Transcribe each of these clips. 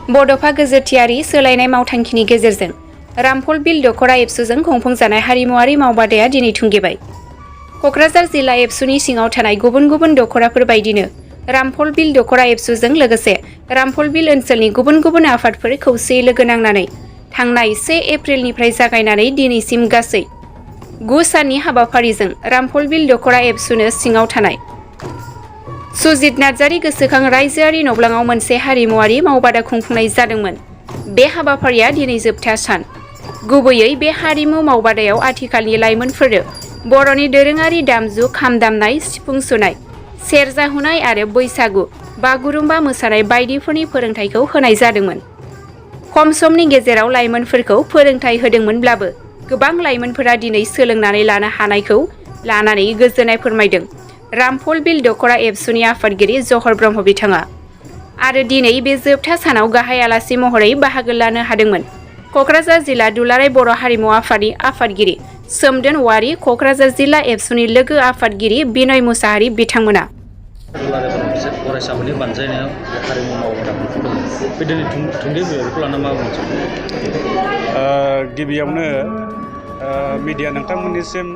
बड'फा गोजोरथियारि सोलायनाय मावथांखिनि गेजेरजों रामफल बिल दख'रा एबसुजों खुंफुंजानाय हारिमुवारि मावबादाया दिनै थुंगेबाय। क'क्राझार जिल्ला एबसुनि सिङाव थानाय गुबुन गुबुन दख'राफोर बायदिनो रामफल बिल दख'रा एबसुजों लोगोसे रामफल बिल ओनसोलनि गुबुन गुबुन आफादफोर खौसेयै लोगो नांनानै थांनाय 1 एप्रिलनिफ्राय जागायनानै दिनैसिम गासै 9 साननि हाबाफारिजों रामफल बिल दख'रा एबसुनो सिङाव थानाय सुजित नार्जारी गोसोखां रायजोआरि नब्लाङाव मोनसे हारिमुवारि मावबादा खुंफुंनाय जादोंमोन। बे हाबाफारिया दिनै जोबथा सान। गुबैयै बे हारिमु मावबादायाव आथिखालनि लाइमोनफोरनो बर'नि दोरोङारि दामजु खाम दामनाय, सिफुं सुनाय, सेरजा हुनाय आरो बैसागु, बागुरुम्बा मोसानाय बायदिफोरनि फोरोंथायखौ होनाय जादोंमोन। खम समनि गेजेराव लाइमोनफोरखौ फोरोंथाय होदोंमोनब्लाबो गोबां लाइमोनफोरा दिनै सोलोंनानै लानो हानायखौ लानानै गोजोननाय फोरमायदों। रामफल बिल दख'रा एबसुनि आफादगिरि जहर ब्रह्म बिथाङा आरो दिनै बे जोबथा सानाव गाहाय आलासि महरै बाहागो लानो हादोंमोन। क'क्राझार जिल्ला दुलाराय बर' हारिमु आफादनि आफादगिरि सोमदोन वारि, क'क्राझार जिल्ला एबसुनि लोगो आफादगिरि बिनय मुसाहारि बिथांमोना फरायसाफोरनि बानजायनायाव हारिमु मावबादा खुंफुंदोंमोन। बे दिनै थुंगे बेखौ लाना मा बुंनो गिबियावनो मिडिया नोंथांमोननिसिम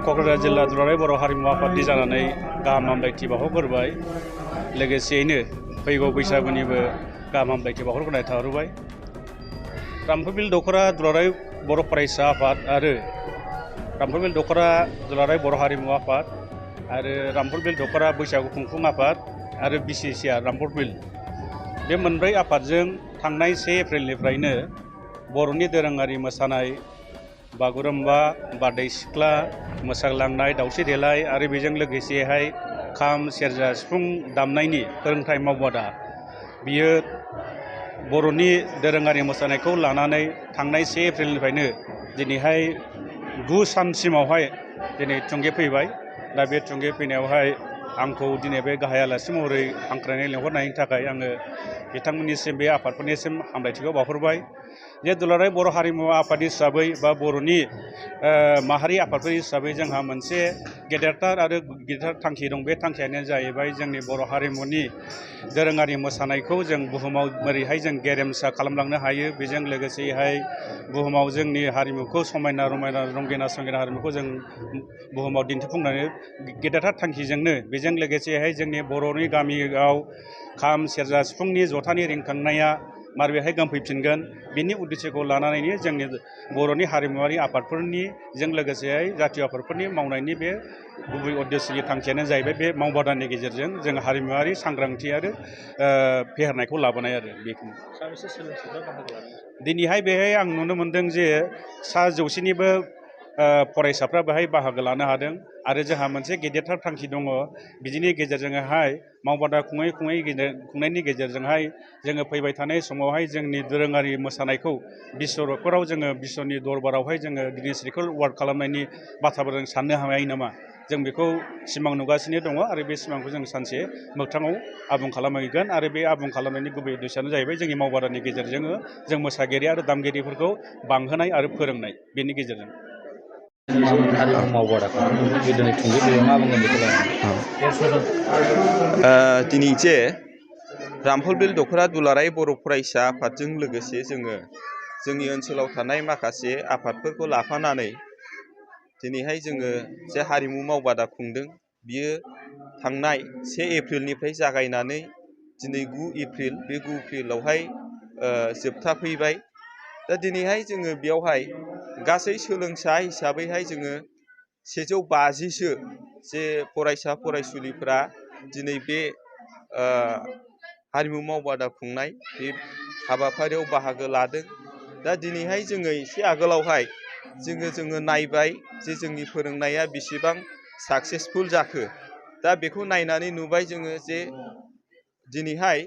क'क्राझार जिल्ला दुलाराय बर' हारिमु आफादनि जानानै गाहाम हामलायथि बावहरग्रोबाय। लोगोसेयैनो फैगौ बैसागुनिबो गाहाम हामलायथि बावहरग्रोनाय थाहरबाय। रामफल बिल दख'रा दुलाराय बर' फरायसा आफाद आरो रामफल बिल दख'रा दुलाराय बर' हारिमु आफाद आरो रामफल बिल दख'रा बैसागु खुंफुं आफाद आरो BCCA रामफल बिल, बे मोनब्रै आफादजों थांनाय 1 एप्रिलनिफ्रायनो बर'नि दोरोङारि मोसानाय बागुरुम्बा, बारदै सिख्ला, मोसाग्लांनाय, दावस्रि देलाय आरो बेजों लोगोसेहाय खाम, सेरजा, सिफुं दामनायनि फोरोंथाय मावबादा, बियो बर'नि दोरोङारि मोसानायखौ लानानै थांनाय 1 एप्रिलनिफ्रायनो दिनैहाय 9 सानसिमावहाय दिनै थुंगेफैबाय। दा बे थुंगेफैनायावहाय आंखौ दिनै बे गाहाय आलासि महरै हांख्रायनाय लेंहरनायनि थाखाय आङो बिथांमोननिसिम, बे आफादफोरनिसिम हामलायथिखौ बावहरबाय। जे दुलाराय बर' हारिमु आफाद हिसाबै बा बर'नि माहारि आफादफोर हिसाबै जोंहा मोनसे गेदेरथार आरो गिदिर थांखि दं। बे थांखियानो जाहैबाय जोंनि बर' हारिमुनि दोरोङारि मोसानायखौ जों बुहुमाव बोरैहाय जों गेरेमसा खालामलांनो हायो, बेजों लोगोसेहाय बुहुमाव जोंनि हारिमुखौ समायना रमायना रंगिना संगिना हारिमुखौ जों बुहुमाव दिन्थिफुंनानै गेदेरथार थांखिजोंनो बेजों लोगोसेहाय जोंनि बर'नि गामियाव खाम, सेरजा, सिफुंनि जथानि रिंखांनाया माबोरैहाय गोमफैफिनगोन, बिनि उद्देश्यखौ लानानैनो जोंनि बर'नि हारिमुवारि आफादफोरनिजों लोगोसेहाय जातीय आफादफोरनि मावनायनि बे गुबै उद्देश्यनि थांखियानो जाहैबाय बे मावबादानि गेजेरजों जों हारिमुवारि सांग्रांथि आरो फेहेरनायखौ लाबोनाय आरो बेखिनि। दिनैहाय बेहाय आं नुनो मोनदों जे 100निबो फरायसाफ्रा बेहाय बाहागो लानो हादों आरो जोंहा मोनसे गेदेरथार थांखि दङ। बिदिनि गेजेरजोंहाय मावबादा खुंनायनि गेजेरजोंहाय जोङो फैबाय थानाय समावहाय जोंनि दोरोङारि मोसानायखौ बिश्व रेकर्डआव जोङो बिश्वनि दरबारावहाय जोङो गिनिस रेकर्ड वार्ड खालामनायनि बाथ्राबो जों साननो हायो नामा, जों बेखौ सिमां नुगासिनो दङ आरो बे सिमांखौ जों सानसे मोगथाङाव आबुं खालामहैगोन। आरो बे आबुं खालामनायनि गुबै उद्देश्यआनो जाहैबाय जोंनि मावबादानि गेजेरजों जों मोसागिरि आरो दामगिरिफोरखौ बांहोनाय आरो फोरोंनाय, बेनि गेजेरजों। हारिमु मावबादाखौ बे दिनै थुंगेफैबाय, मा बुंगोन बेखौ दिनै जे रामफल बिल दख'रा दुलाराय बर' फरायसा आफादजों लोगोसे जोङो जोंनि ओनसोलाव थानाय माखासे आफादफोरखौ लाफानानै दिनैहाय जोङो जे हारिमु मावबादा खुंदों, बियो थांनाय 1 एप्रिलनिफ्राय जागायनानै दिनै 9 एप्रिल, बे 9 एप्रिलावहाय जोबथा फैबाय। दा दिनैहाय जोङो बेयावहाय गासै सोलोंसा हिसाबैहाय जोङो 150सो जे फरायसा फरायसुलिफोरा दिनै बे हारिमु मावबादा खुंनाय बे हाबाफारियाव बाहागो लादों। दा दिनैहाय जोङो एसे आगोलावहाय जोङो नायबाय जे जोंनि फोरोंनाया बेसेबां साक्सेसफुल जाखो। दा बेखौ नायनानै नुबाय जोङो जे दिनैहाय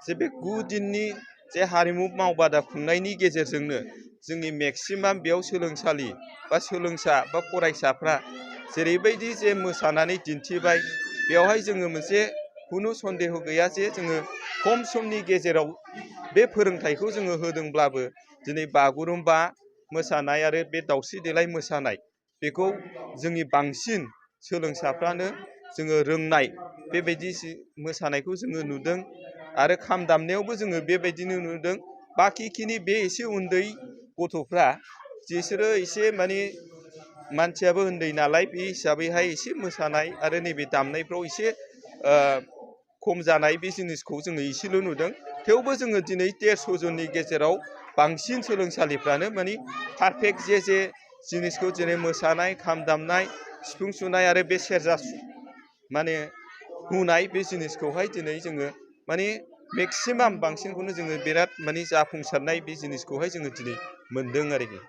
जे बे 9 दिननि जे हारिमु मावबादा खुंनायनि गेजेरजोंनो जोंनि मेक्सिमाम बेयाव सोलोंसालि बा सोलोंसा बा फरायसाफ्रा जेरैबायदि जे मोसानानै दिन्थिबाय, बेवहाय जोङो मोनसे खुनु सन्देह गैया जे जोङो खम समनि गेजेराव बे फोरोंथायखौ जोङो होदोंब्लाबो दिनै बागुरुम्बा मोसानाय आरो बे दावस्रि देलाय मोसानाय, बेखौ जोंनि बांसिन सोलोंसाफ्रानो जोङो रोंनाय बेबायदि मोसानायखौ जोङो नुदों। आरो खाम दामनायावबो जोङो बेबायदिनो नुदों। बाखिखिनि बे एसे उन्दै गथ'फ्रा बिसोरो एसे माने मानसियाबो उन्दै नालाय बे हिसाबैहाय एसे मोसानाय आरो नैबे दामनायफ्राव एसे खम जानाय बे जिनिसखौ जोङो एसेल' नुदों। थेवबो जोङो दिनै 150 जननि गेजेराव बांसिन सोलोंसालिफ्रानो माने पारफेक्ट जे जिनिसखौ जेरै मोसानाय, खाम दामनाय, सिफुं सुनाय आरो बे सेरजा माने हुनाय बे जिनिसखौहाय दिनै जोङो माने मेक्सिमाम बांसिनखौनो जोङो बिराद माने जाफुंसारनाय बे जिनिसखौहाय जोङो दिनै मोनदों आरोखि।